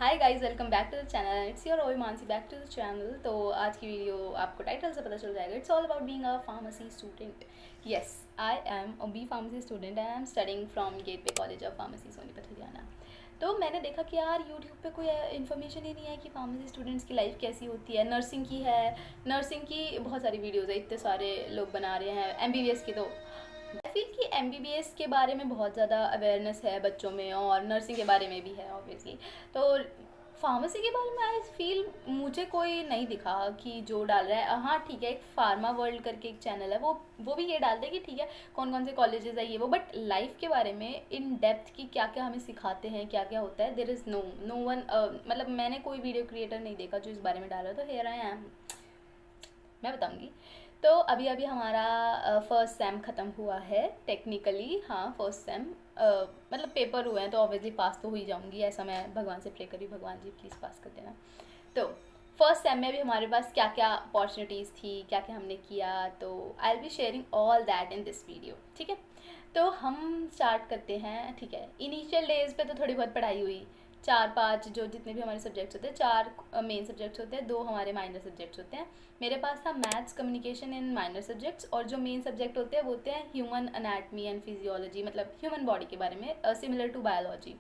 Hi guys, welcome back to the channel and it's your ओय Mansi back to the channel. तो आज की video आपको टाइटल से पता चल जाएगा। It's all about being a pharmacy student. Yes, I am a B pharmacy student and I am studying from Gateway College of Pharmacy Sonipat Haryana. तो मैंने देखा कि यार यूट्यूब पे कोई इन्फॉर्मेशन ही नहीं है कि फार्मेसी स्टूडेंट्स की लाइफ कैसी होती है। नर्सिंग की है, नर्सिंग की बहुत सारी वीडियोज़ है, इतने सारे लोग बना रहे हैं। एमबीबीएस की तो आई फील कि एमबीबीएस के बारे में बहुत ज़्यादा अवेयरनेस है बच्चों में, और नर्सिंग के बारे में भी है ऑब्वियसली। तो फार्मेसी के बारे में आई फील मुझे कोई नहीं दिखा कि जो डाल रहा है। हाँ ठीक है, एक फार्मा वर्ल्ड करके एक चैनल है, वो भी ये डालते हैं कि ठीक है कौन कौन से कॉलेजेस है ये वो, बट लाइफ के बारे में इन डेप्थ की क्या क्या हमें सिखाते हैं, क्या क्या होता है, देर इज़ नो वन। मतलब मैंने कोई वीडियो क्रिएटर नहीं देखा जो इस बारे में डाल रहा है। तो हेयर आई एम, मैं बताऊंगी। तो अभी अभी हमारा फर्स्ट सेम ख़त्म हुआ है टेक्निकली। हाँ, फर्स्ट सेम मतलब पेपर हुए हैं तो ऑब्वियसली पास तो हो ही जाऊंगी, ऐसा मैं भगवान से प्रे करी, भगवान जी प्लीज़ पास कर देना। तो फर्स्ट सेम में भी हमारे पास क्या क्या अपॉर्चुनिटीज़ थी, क्या क्या हमने किया, तो I will be sharing all that in this video. ठीक है, तो हम स्टार्ट करते हैं। ठीक है, इनिशियल डेज पे तो थोड़ी बहुत पढ़ाई हुई। चार पांच जो जितने भी हमारे सब्जेक्ट्स होते हैं, चार मेन सब्जेक्ट्स होते हैं, दो हमारे माइनर सब्जेक्ट्स होते हैं। मेरे पास था maths, communication in minor subjects, और जो मेन सब्जेक्ट होते हैं वो होते हैं ह्यूमन अनाटमी एंड फिजियोलॉजी, मतलब ह्यूमन बॉडी के बारे में, सिमिलर टू बायोलॉजी।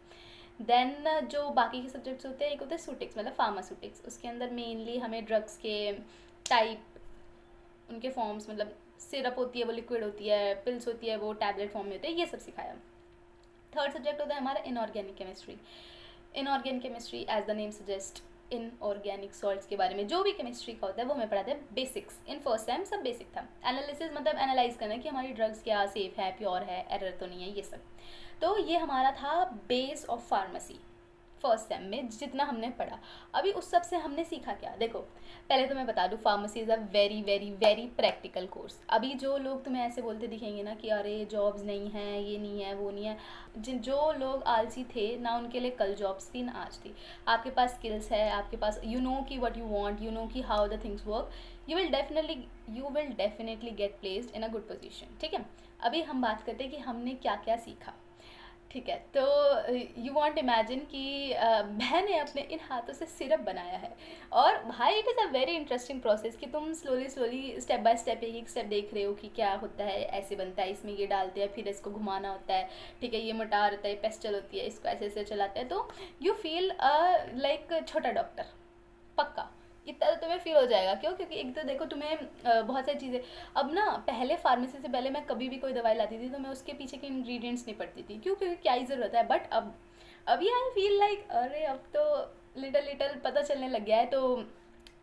देन जो बाकी के सब्जेक्ट्स होते हैं, एक होते हैं सुटिक्स मतलब फार्मास्यूटिक्स। उसके अंदर मेनली हमें ड्रग्स के टाइप, उनके फॉर्म्स, मतलब सिरप होती है वो लिक्विड होती है, पिल्स होती है वो टैबलेट फॉर्म में होते हैं, ये सब सिखाया। थर्ड सब्जेक्ट होता है हमारा inorganic chemistry. Inorganic chemistry as the name suggest, in organic salts के बारे में जो भी केमिस्ट्री का होता है वो हमें पढ़ाते हैं। बेसिक्स इन फर्स्ट टाइम सब बेसिक था। एनालिसिस मतलब एनालाइज करना कि हमारी ड्रग्स क्या सेफ है, प्योर है, एरर तो नहीं है, ये सब। तो ये हमारा था base of pharmacy first sem में जितना हमने पढ़ा। अभी उस सब से हमने सीखा क्या, देखो पहले तो मैं बता दूँ, pharmacy is a very very very practical course. अभी जो लोग तुम्हें ऐसे बोलते दिखेंगे ना कि अरे जॉब्स नहीं है, ये नहीं है, वो नहीं है, जिन जो लोग आलसी थे ना उनके लिए कल जॉब्स थी ना आज थी। आपके पास स्किल्स है, आपके पास यू नो कि what you want, you know कि how the things work, you will definitely get placed in a good position. ठीक है, अभी हम बात करते हैं कि हमने क्या क्या सीखा। ठीक है, तो यू वॉन्ट इमेजिन कि मैंने अपने इन हाथों से सिरप बनाया है। और भाई it is a very interesting process कि तुम slowly slowly step by step एक एक स्टेप देख रहे हो कि क्या होता है, ऐसे बनता है, इसमें ये डालते हैं, फिर इसको घुमाना होता है। ठीक है, ये मोटार होता है, पेस्टल होती है, इसको ऐसे ऐसे चलाते हैं। तो यू फील लाइक छोटा डॉक्टर पक्का। इतना तो तुम्हें फील हो जाएगा। क्यों? क्योंकि एक तो देखो तुम्हें बहुत सारी चीज़ें, अब ना पहले फार्मेसी से पहले मैं कभी भी कोई दवाई लाती थी तो मैं उसके पीछे के इंग्रेडिएंट्स नहीं पढ़ती थी। क्यों? क्योंकि क्या ही ज़रूरत है। बट अब अभी आई फील लाइक अरे अब तो लिटल लिटल पता चलने लग गया है। तो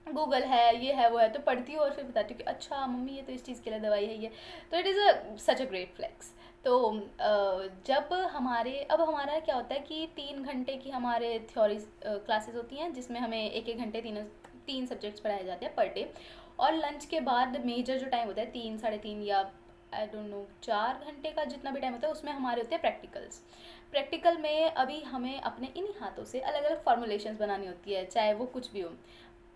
गूगल है, ये है, वो है, तो पढ़ती हूँ और फिर बताती हूँ कि अच्छा मम्मी ये तो इस चीज़ के लिए दवाई है ये। तो it is a such a great flex. तो जब अब हमारा क्या होता है कि 3 घंटे की हमारे थ्योरी क्लासेस होती हैं, जिसमें हमें एक एक घंटे तीन सब्जेक्ट्स पढ़ाए जाते हैं पर डे। और लंच के बाद मेजर जो टाइम होता है 3 साढ़े 3 या आई डोंट नो 4 घंटे का जितना भी टाइम होता है, उसमें हमारे होते हैं प्रैक्टिकल्स। प्रैक्टिकल में अभी हमें अपने इन्हीं हाथों से अलग अलग फॉर्मुलेशंस बनानी होती है, चाहे वो कुछ भी हो।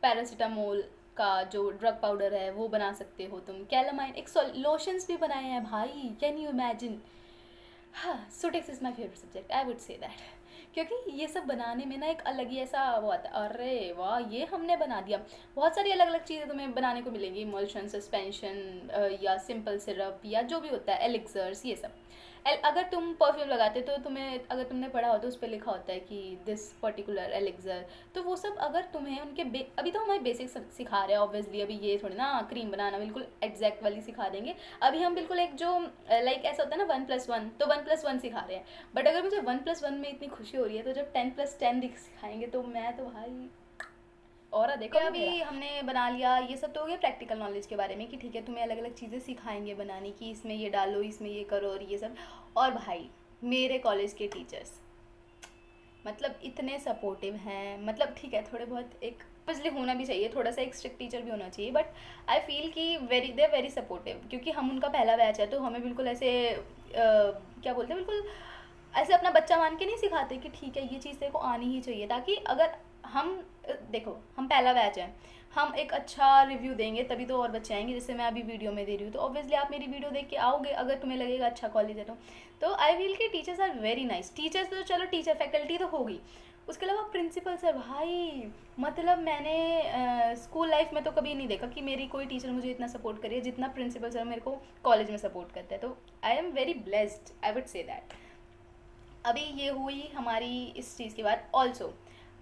पैरासीटामोल का जो ड्रग पाउडर है वो बना सकते हो तुम, कैलामाइन, एक लोशंस भी बनाए हैं भाई, कैन यू इमेजिन। हाँ, सुटेक्स is my favourite subject, I would say that. क्योंकि ये सब बनाने में ना एक अलग ही ऐसा वो आता है, अरे वाह ये हमने बना दिया। बहुत सारी अलग अलग चीज़ें तुम्हें बनाने को मिलेंगी, इमल्शन, सस्पेंशन, या सिंपल सिरप, या जो भी होता है, एलिक्सर्स, ये सब। अगर तुम परफ्यूम लगाते तो तुम्हें, अगर तुमने पढ़ा हो तो उस पर लिखा होता है कि दिस पर्टिकुलर एलिक्सर। तो वो सब अगर तुम्हें उनके अभी तो हमें बेसिक सिखा रहे हैं ऑब्वियसली। अभी ये थोड़ी ना क्रीम बनाना बिल्कुल एग्जैक्ट वाली सिखा देंगे। अभी हम बिल्कुल एक जो लाइक ऐसा होता है ना 1+1, तो 1+1 सिखा रहे हैं। बट अगर मुझे 1+1 में इतनी खुशी हो रही है तो जब 10+10 सिखाएंगे तो मैं तो भाई और देखो। अभी हमने बना लिया, ये सब तो हो गया प्रैक्टिकल नॉलेज के बारे में कि ठीक है तुम्हें अलग अलग चीज़ें सिखाएंगे बनाने की, इसमें ये डालो, इसमें ये करो, और ये सब। और भाई मेरे कॉलेज के टीचर्स मतलब इतने सपोर्टिव हैं। मतलब ठीक है थोड़े बहुत एक बिजली होना भी चाहिए, थोड़ा सा एक स्ट्रिक्ट टीचर भी होना चाहिए, बट आई फील कि दे वेरी सपोर्टिव। क्योंकि हम उनका पहला बैच है तो हमें बिल्कुल ऐसे क्या बोलते हैं, बिल्कुल ऐसे अपना बच्चा मान के नहीं सिखाते कि ठीक है ये चीज़ तेरे को आनी ही चाहिए, ताकि अगर हम देखो हम पहला बैच है, हम एक अच्छा रिव्यू देंगे तभी तो और बच्चे आएंगे। जैसे मैं अभी वीडियो में दे रही हूँ तो ऑब्वियसली आप मेरी वीडियो देख के आओगे अगर तुम्हें लगेगा अच्छा कॉलेज है तो। आई फील कि teachers are very nice. Teachers तो चलो टीचर फैकल्टी तो होगी, उसके अलावा प्रिंसिपल सर भाई, मतलब मैंने स्कूल लाइफ में तो कभी नहीं देखा कि मेरी कोई टीचर मुझे इतना सपोर्ट करी है जितना प्रिंसिपल सर मेरे को कॉलेज में सपोर्ट करते हैं। तो I am very blessed, I would say that. अभी ये हुई हमारी इस चीज़ की बात। ऑल्सो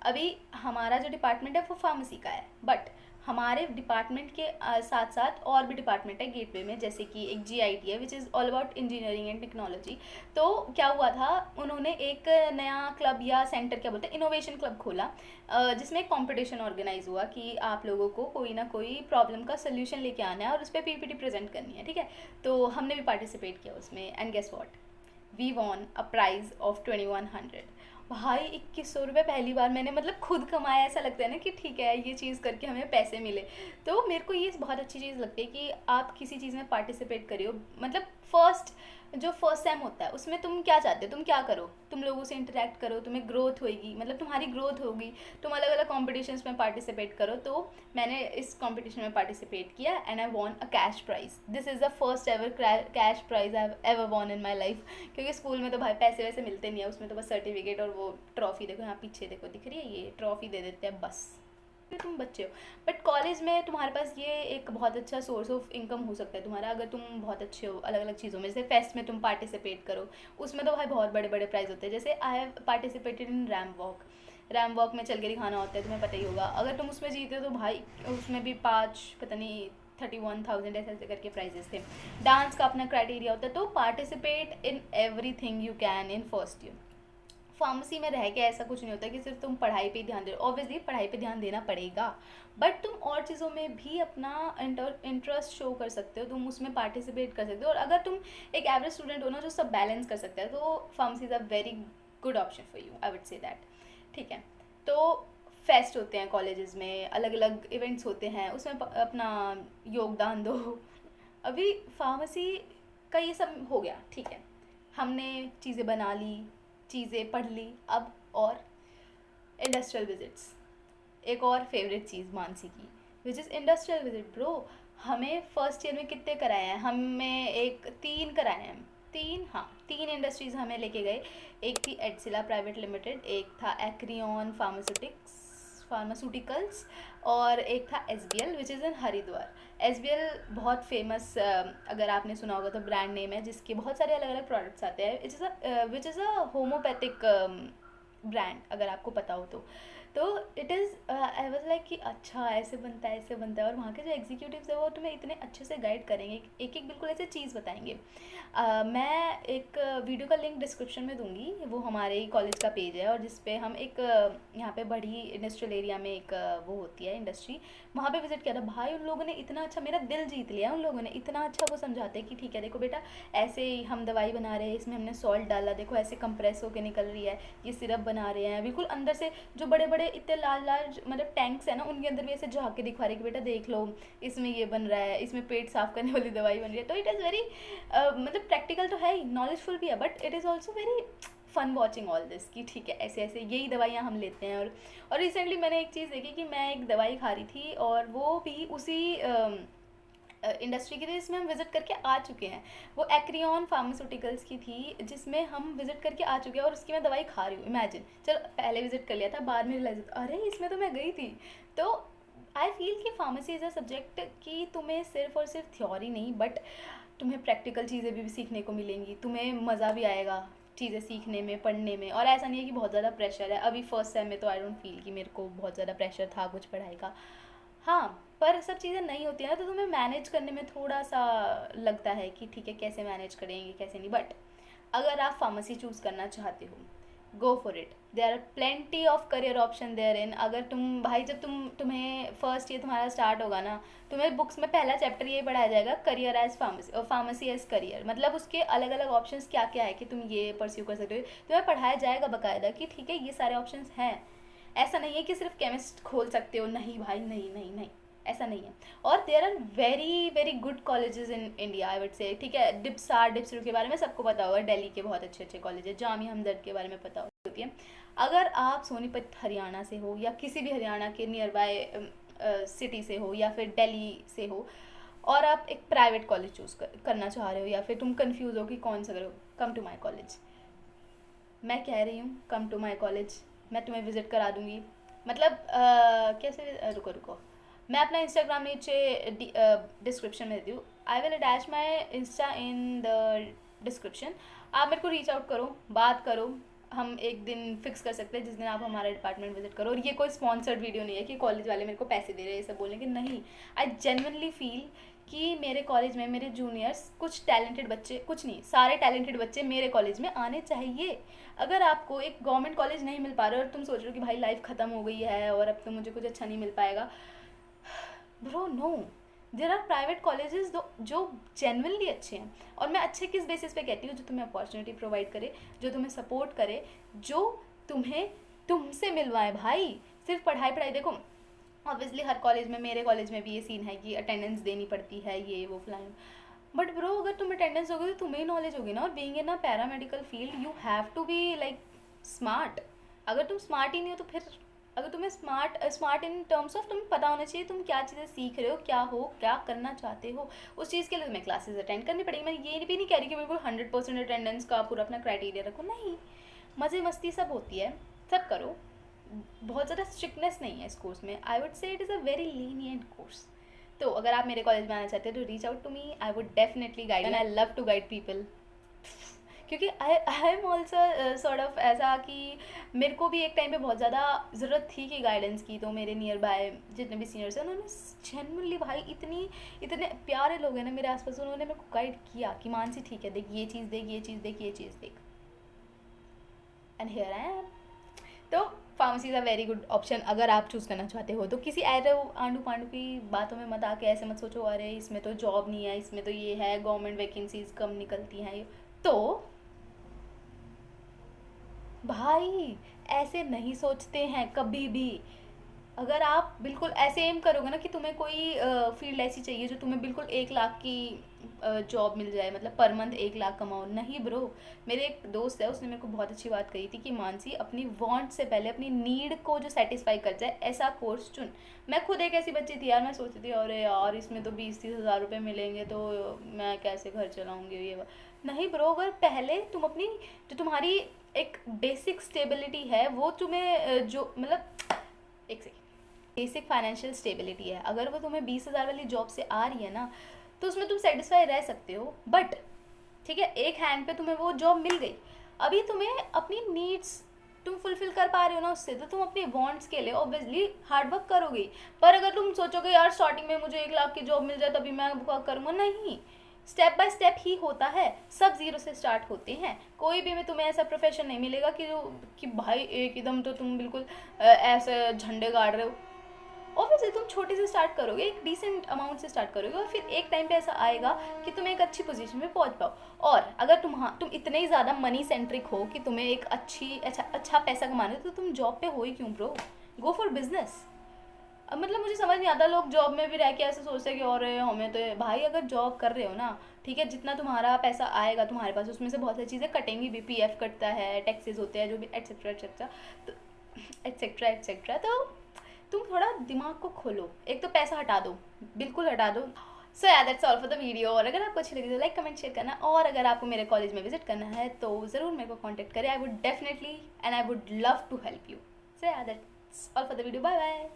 अभी हमारा जो डिपार्टमेंट है वो फार्मेसी का है, बट हमारे डिपार्टमेंट के साथ साथ और भी डिपार्टमेंट है गेटवे में, जैसे कि एक GIT है which is all about engineering and technology. तो क्या हुआ था, उन्होंने एक नया क्लब या सेंटर, क्या बोलते हैं, इनोवेशन क्लब खोला, जिसमें एक कॉम्पिटिशन ऑर्गेनाइज हुआ कि आप लोगों को कोई ना कोई प्रॉब्लम का सोल्यूशन लेके आना है और उस पर PPT प्रेजेंट करनी है, ठीक है। तो हमने भी पार्टिसिपेट किया उसमें, and guess what, we won a prize of 2100। भाई 2100 रुपये पहली बार मैंने मतलब खुद कमाया, ऐसा लगता है ना कि ठीक है ये चीज़ करके हमें पैसे मिले। तो मेरे को ये बहुत अच्छी चीज़ लगती है कि आप किसी चीज़ में पार्टिसिपेट करियो। मतलब फर्स्ट सेम होता है उसमें तुम क्या चाहते हो, तुम क्या करो, तुम लोगों से इंटरेक्ट करो, तुम्हें ग्रोथ होगी, मतलब तुम्हारी ग्रोथ होगी, तुम अलग अलग कॉम्पिटिशन्स में पार्टिसिपेट करो। तो मैंने इस कॉम्पिटिशन में पार्टिसिपेट किया and I won a cash prize. This is the first ever cash prize I have ever won in my life. क्योंकि स्कूल में तो भाई पैसे वैसे मिलते नहीं है, उसमें तो बस सर्टिफिकेट और वो ट्रॉफी, देखो यहाँ पीछे देखो दिख रही है, ये ट्रॉफी दे देते हैं बस, तुम बच्चे हो। बट कॉलेज में तुम्हारे पास ये एक बहुत अच्छा सोर्स ऑफ इनकम हो सकता है तुम्हारा, अगर तुम बहुत अच्छे हो अलग अलग चीज़ों में। जैसे फेस्ट में तुम पार्टिसिपेट करो, उसमें तो भाई बहुत बड़े बड़े प्राइज होते हैं। जैसे I have participated in RAM walk में चल के दिखाना होता है, तुम्हें पता ही होगा। अगर तुम उसमें जीते हो तो भाई उसमें भी 5 पता नहीं 31,000 ऐसे ऐसे करके प्राइजेस थे। डांस का अपना क्राइटेरिया होता है। तो participate in every thing you can in first year. Pharmacy में रह के ऐसा कुछ नहीं होता कि सिर्फ तुम पढ़ाई पे ही ध्यान दे रहे हो, ऑब्वियसली पढ़ाई पे ध्यान देना पड़ेगा, बट तुम और चीज़ों में भी अपना इंटरेस्ट शो कर सकते हो, तुम उसमें पार्टिसिपेट कर सकते हो। और अगर तुम एक एवरेज स्टूडेंट हो ना जो सब बैलेंस कर सकता है, तो pharmacy is a very good option for you, I would say that. ठीक है। तो फेस्ट होते हैं कॉलेजेस में, अलग अलग इवेंट्स होते हैं, उसमें अपना योगदान दो। अभी फार्मेसी का ये सब हो गया, ठीक है, हमने चीज़ें बना ली, चीज़ें पढ़ ली। अब और इंडस्ट्रियल विजिट्स, एक और फेवरेट चीज़ मानसी की, which is industrial visit. Bro हमें फर्स्ट ईयर में कितने कराए हैं, हमें एक 3 कराए हैं, 3, हाँ 3 इंडस्ट्रीज़ हमें लेके गए। एक थी एडसिला प्राइवेट लिमिटेड, एक था एक्रियन फार्मास्यूटिकल्स, और एक था SBL which is in Haridwar. SBL बहुत फेमस, अगर आपने सुना होगा तो ब्रांड नेम है, जिसके बहुत सारे अलग अलग प्रोडक्ट्स आते हैं। Which is a homeopathic brand, अगर आपको पता हो तो it is I was like कि अच्छा ऐसे बनता है, ऐसे बनता है। और वहाँ के जो एग्जीक्यूटिव्स है वो तुम्हें इतने अच्छे से गाइड करेंगे, एक एक बिल्कुल ऐसे चीज़ बताएंगे। मैं एक वीडियो का लिंक डिस्क्रिप्शन में दूंगी, वो हमारे ही कॉलेज का पेज है, और जिस पे हम एक यहाँ पे बड़ी इंडस्ट्रियल एरिया में एक वो होती है इंडस्ट्री, वहाँ पे विजिट किया था। भाई उन लोगों ने इतना अच्छा मेरा दिल जीत लिया, उन लोगों ने इतना अच्छा वो समझाते हैं कि ठीक है देखो बेटा, ऐसे ही हम दवाई बना रहे हैं, इसमें हमने सॉल्ट डाला, देखो ऐसे कंप्रेस होकर निकल रही है, ये सिरप बना रहे हैं, बिल्कुल अंदर से जो बड़े बड़े इतने लाल लाल मतलब टैंक्स है ना, उनके अंदर भी ऐसे झाँक के दिखा रहे कि बेटा देख लो, इसमें ये बन रहा है, इसमें पेट साफ करने वाली दवाई बन रही है। तो इट इज़ वेरी मतलब प्रैक्टिकल तो है ही, नॉलेजफुल भी है, but it is also very fun watching all this कि ठीक है ऐसे ऐसे यही दवाइयाँ हम लेते हैं। और रिसेंटली मैंने एक चीज़ देखी कि मैं एक दवाई खा रही थी, और वो भी उसी इंडस्ट्री की थी जिसमें हम विज़िट करके आ चुके हैं। वो एक्रियन फार्मास्यूटिकल्स की थी, जिसमें हम विज़िट करके आ चुके हैं, और उसकी मैं दवाई खा रही हूँ। इमेजिन, चलो पहले विज़िट कर लिया था, बाद में रियलाइज अरे इसमें तो मैं गई थी। तो आई फील कि फार्मेसी इज़ अ सब्जेक्ट कि तुम्हें सिर्फ और सिर्फ थ्योरी नहीं, बट तुम्हें प्रैक्टिकल चीज़ें भी सीखने को मिलेंगी, तुम्हें मज़ा भी आएगा चीज़ें सीखने में, पढ़ने में। और ऐसा नहीं है कि बहुत ज़्यादा प्रेशर है। अभी फर्स्ट सेम में तो आई डोंट फील कि मेरे को बहुत ज़्यादा प्रेशर था कुछ पढ़ाई का। हाँ, पर सब चीज़ें नहीं होती हैं तो तुम्हें मैनेज करने में थोड़ा सा लगता है कि ठीक है कैसे मैनेज करेंगे कैसे नहीं। बट अगर आप फार्मेसी चूज़ करना चाहते हो, go for it, there are plenty of career option there in. अगर तुम भाई जब तुम्हें फर्स्ट ईयर तुम्हारा स्टार्ट होगा ना, तुम्हें बुक्स में पहला चैप्टर ये पढ़ाया जाएगा, करियर एज फार्मेसी और फार्मेसी एज करियर, मतलब उसके अलग अलग ऑप्शंस क्या क्या है कि तुम ये परस्यू कर सकते हो। तुम्हें पढ़ाया जाएगा बाकायदा कि ठीक है ये सारे ऑप्शंस हैं। ऐसा नहीं है कि सिर्फ केमिस्ट खोल सकते हो, नहीं भाई, नहीं नहीं नहीं, ऐसा नहीं है। और there are very very good colleges in India, I would say. ठीक है, डिप्सरू के बारे में सबको पता होगा, दिल्ली के बहुत अच्छे अच्छे कॉलेज है, जामिया हमदर्द के बारे में पता होती है। अगर आप सोनीपत हरियाणा से हो, या किसी भी हरियाणा के नियर बाय सिटी से हो, या फिर दिल्ली से हो, और आप एक प्राइवेट कॉलेज चूज़ करना चाह रहे हो, या फिर तुम कंफ्यूज हो कि कौन सा करो, कम टू माई कॉलेज। मैं कह रही हूँ कम टू माई कॉलेज, मैं तुम्हें विज़िट करा दूँगी। मतलब कैसे, रुको रुको, मैं अपना इंस्टाग्राम नीचे डिस्क्रिप्शन में देती हूँ। I will attach my Insta in the description. आप मेरे को रीच आउट करो, बात करो, हम एक दिन फिक्स कर सकते हैं जिस दिन आप हमारा डिपार्टमेंट विजिट करो। और ये कोई स्पॉन्सर्ड वीडियो नहीं है कि कॉलेज वाले मेरे को पैसे दे रहे हैं ये सब बोलने के, नहीं। आई जेन्युइनली फील कि मेरे कॉलेज में मेरे जूनियर्स कुछ टैलेंटेड बच्चे, कुछ नहीं, सारे टैलेंटेड बच्चे मेरे कॉलेज में आने चाहिए। अगर आपको एक गवर्नमेंट कॉलेज नहीं मिल पा रहा है और तुम सोच रहे हो कि भाई लाइफ ख़त्म हो गई है और अब तो मुझे कुछ अच्छा नहीं मिल पाएगा, bro no, there are private colleges जो जेन्युइनली अच्छे हैं। और मैं अच्छे किस बेसिस पे कहती हूँ, जो तुम्हें अपॉर्चुनिटी प्रोवाइड करे, जो तुम्हें सपोर्ट करे, जो तुम्हें तुमसे मिलवाए भाई। सिर्फ पढ़ाई पढ़ाई, देखो ऑब्वियसली हर कॉलेज में, मेरे कॉलेज में भी ये सीन है कि अटेंडेंस देनी पड़ती है, ये वो फलाइन, बट ब्रो अगर तुम अटेंडेंस दोगे तो तुम्हें ही नॉलेज होगी ना। और being in a paramedical field you have to be like smart. अगर तुम स्मार्ट ही नहीं हो तो फिर, अगर तुम्हें स्मार्ट इन टर्म्स ऑफ तुम्हें पता होना चाहिए तुम क्या चीज़ें सीख रहे हो, क्या करना चाहते हो, उस चीज़ के लिए तुम्हें क्लासेस अटेंड करनी पड़ेगी। मैं ये भी नहीं कह रही कि बिल्कुल 100% अटेंडेंस का पूरा अपना क्राइटेरिया रखो, नहीं, मज़े मस्ती सब होती है, सब करो। बहुत ज़्यादा स्ट्रिक्टनेस नहीं है इस कोर्स में। आई वुड से it is a very lenient course. तो अगर आप मेरे कॉलेज में आना चाहते हो तो reach out to me, I would definitely guide and I love to guide people. क्योंकि I am also sort of ऐसा कि मेरे को भी एक टाइम पे बहुत ज़्यादा ज़रूरत थी कि गाइडेंस की। तो मेरे नियर बाय जितने भी सीनियर्स हैं उन्होंने जेन्युइनली भाई इतने प्यारे लोग हैं ना मेरे आसपास, उन्होंने मेरे को गाइड किया कि मानसी ठीक है, देख ये चीज़ देख, ये चीज़ देख, ये चीज़ देख, एंड हियर आई एम। तो pharmacy is a very good option अगर आप चूज़ करना चाहते हो। तो किसी ऐसे आंडू पांडू की बातों में मत आके ऐसे मत सोचो अरे इसमें तो जॉब नहीं है, इसमें तो ये है, गवर्नमेंट वैकेंसीज कम निकलती हैं। तो भाई ऐसे नहीं सोचते हैं कभी भी। अगर आप बिल्कुल ऐसे एम करोगे ना कि तुम्हें कोई फील्ड ऐसी चाहिए जो तुम्हें बिल्कुल 1 लाख की जॉब मिल जाए, मतलब पर मंथ 1 लाख कमाओ, नहीं ब्रो। मेरे एक दोस्त है, उसने मेरे को बहुत अच्छी बात कही थी कि मानसी अपनी वांट से पहले अपनी नीड को जो सेटिस्फाई कर जाए ऐसा कोर्स चुन। मैं खुद एक ऐसी बच्ची थी यार, मैं सोचती थी अरे यार इसमें तो 20-30 हज़ार रुपये मिलेंगे तो मैं कैसे घर चलाऊँगी ये नहीं ब्रो। अगर पहले तुम अपनी जो तुम्हारी एक बेसिक स्टेबिलिटी है वो तुम्हें जो मतलब एक सेकेंड, बेसिक फाइनेंशियल स्टेबिलिटी है, अगर वो तुम्हें 20 हज़ार वाली जॉब से आ रही है ना तो उसमें तुम सेटिस्फाई रह सकते हो। बट ठीक है, एक हैंड पे तुम्हें वो जॉब मिल गई, अभी तुम्हें अपनी नीड्स तुम फुलफिल कर पा रहे हो ना उससे, तो तुम अपने वांट्स के लिए ऑब्वियसली हार्ड वर्क करोगे। पर अगर तुम सोचोगे यार स्टार्टिंग में मुझे 1 लाख की जॉब मिल जाए तभी मैं करूँगा, नहीं, स्टेप बाय स्टेप ही होता है, सब जीरो से स्टार्ट होते हैं। कोई भी में तुम्हें ऐसा प्रोफेशन नहीं मिलेगा कि भाई एकदम तो तुम बिल्कुल ऐसे झंडे गाड़ रहे हो। ऑब्वियसली तुम छोटे से स्टार्ट करोगे, एक डिसेंट अमाउंट से स्टार्ट करोगे और फिर एक टाइम पे ऐसा आएगा कि तुम एक अच्छी पोजीशन में पहुंच पाओ। और अगर तुम इतने ही ज़्यादा मनी सेंट्रिक हो कि तुम्हें एक अच्छा पैसा कमाना है तो तुम जॉब पे हो ही क्यों ब्रो, गो फॉर बिजनेस। अब मतलब मुझे समझ नहीं आता लोग जॉब में भी रह के ऐसे सोचते हैं कि और हमें तो भाई अगर जॉब कर रहे हो ना, ठीक है, जितना तुम्हारा पैसा आएगा तुम्हारे पास उसमें से बहुत सारी चीज़ें कटेंगी भी, पीएफ कटता है, टैक्सेस होते हैं जो भी एटसेट्रा एटसेट्रा, तो एटसेट्रा एटसेट्रा। तो तुम थोड़ा दिमाग को खोलो, एक तो पैसा हटा दो, बिल्कुल हटा दो। सो yeah that's all for the video. और अगर आपको अच्छी लगी तो लाइक कमेंट शेयर करना, और अगर आपको मेरे कॉलेज में विजिट करना है तो ज़रूर मेरे को कॉन्टैक्ट करें। I would definitely and I would love to help you. So yeah that's all for the video, bye bye.